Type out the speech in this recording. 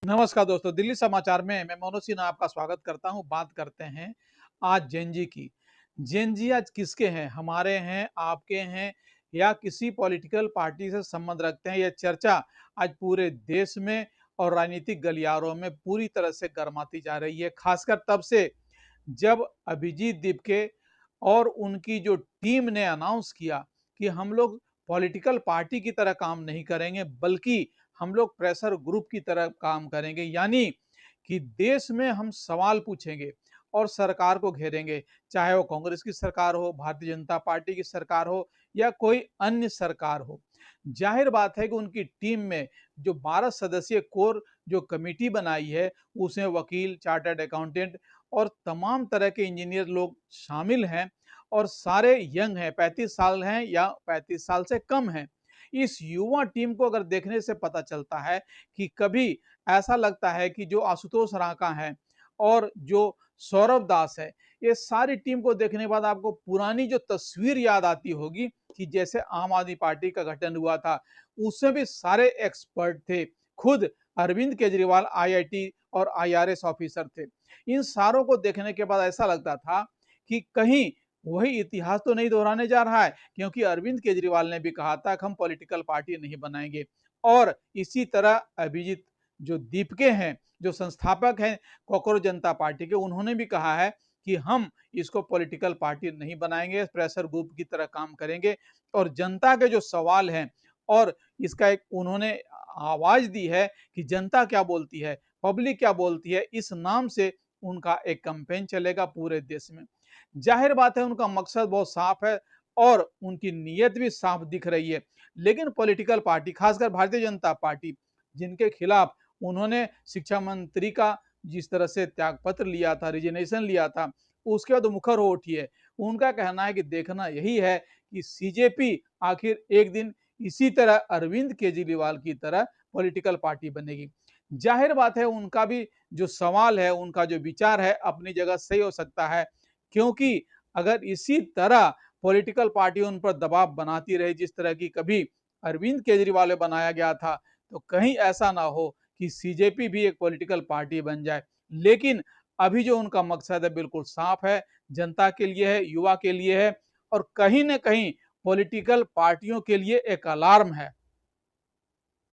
नमस्कार दोस्तों, दिल्ली समाचार में मैं मनोज सिन्हा आपका स्वागत करता हूं। बात करते हैं आज जेनजी की। जेनजी आज किसके हैं? हमारे हैं, आपके हैं, या किसी पॉलिटिकल पार्टी से संबंध रखते हैं? यह चर्चा आज पूरे देश में और राजनीतिक गलियारों में पूरी तरह से गर्माती जा रही है, खासकर तब से जब अभिजीत दीपके और उनकी जो टीम ने अनाउंस किया कि हम लोग पॉलिटिकल पार्टी की तरह काम नहीं करेंगे, बल्कि हम लोग प्रेशर ग्रुप की तरह काम करेंगे। यानी कि देश में हम सवाल पूछेंगे और सरकार को घेरेंगे, चाहे वो कांग्रेस की सरकार हो, भारतीय जनता पार्टी की सरकार हो या कोई अन्य सरकार हो। जाहिर बात है कि उनकी टीम में जो 12 सदस्यीय कोर जो कमेटी बनाई है, उसमें वकील, चार्टर्ड अकाउंटेंट और तमाम तरह के इंजीनियर लोग शामिल हैं और सारे यंग हैं, 35 साल हैं या 35 साल से कम हैं। इस युवा टीम को अगर देखने से पता चलता है कि कभी ऐसा लगता है कि जो आशुतोष रांका है और जो सौरभ दास है, ये सारी टीम को देखने के बाद आपको पुरानी जो तस्वीर याद आती होगी कि जैसे आम आदमी पार्टी का गठन हुआ था, उसमें भी सारे एक्सपर्ट थे। खुद अरविंद केजरीवाल आईआईटी और आईआरएस ऑफिसर थे। इन सारों को देखने के बाद ऐसा लगता था कि कहीं वही इतिहास तो नहीं दोहराने जा रहा है, क्योंकि अरविंद केजरीवाल ने भी कहा था कि हम पॉलिटिकल पार्टी नहीं बनाएंगे। और इसी तरह अभिजीत जो दीपके हैं, जो संस्थापक हैं कॉकरोच जनता पार्टी के, उन्होंने भी कहा है कि हम इसको पॉलिटिकल पार्टी नहीं बनाएंगे, प्रेशर ग्रुप की तरह काम करेंगे। और जनता के जो सवाल हैं और इसका एक उन्होंने आवाज दी है कि जनता क्या बोलती है, पब्लिक क्या बोलती है, इस नाम से उनका एक कैंपेन चलेगा पूरे देश में। जाहिर बात है उनका मकसद बहुत साफ है और उनकी नीयत भी साफ दिख रही है। लेकिन पॉलिटिकल पार्टी, खासकर भारतीय जनता पार्टी, जिनके खिलाफ उन्होंने शिक्षा मंत्री का जिस तरह से त्यागपत्र लिया था, रिजिग्नेशन लिया था, उसके बाद मुखर हो उठी है। उनका कहना है कि देखना यही है कि सीजेपी आखिर एक दिन इसी तरह अरविंद केजरीवाल की तरह पॉलिटिकल पार्टी बनेगी। जाहिर बात है उनका भी जो सवाल है, उनका जो विचार है अपनी जगह सही हो सकता है, क्योंकि अगर इसी तरह पॉलिटिकल पार्टी उन पर दबाव बनाती रही जिस तरह की कभी अरविंद केजरीवाल ने बनाया गया था, तो कहीं ऐसा ना हो कि सीजेपी भी एक पॉलिटिकल पार्टी बन जाए। लेकिन अभी जो उनका मकसद है बिल्कुल साफ है, जनता के लिए है, युवा के लिए है और कहीं ना कहीं पॉलिटिकल पार्टियों के लिए एक अलार्म है।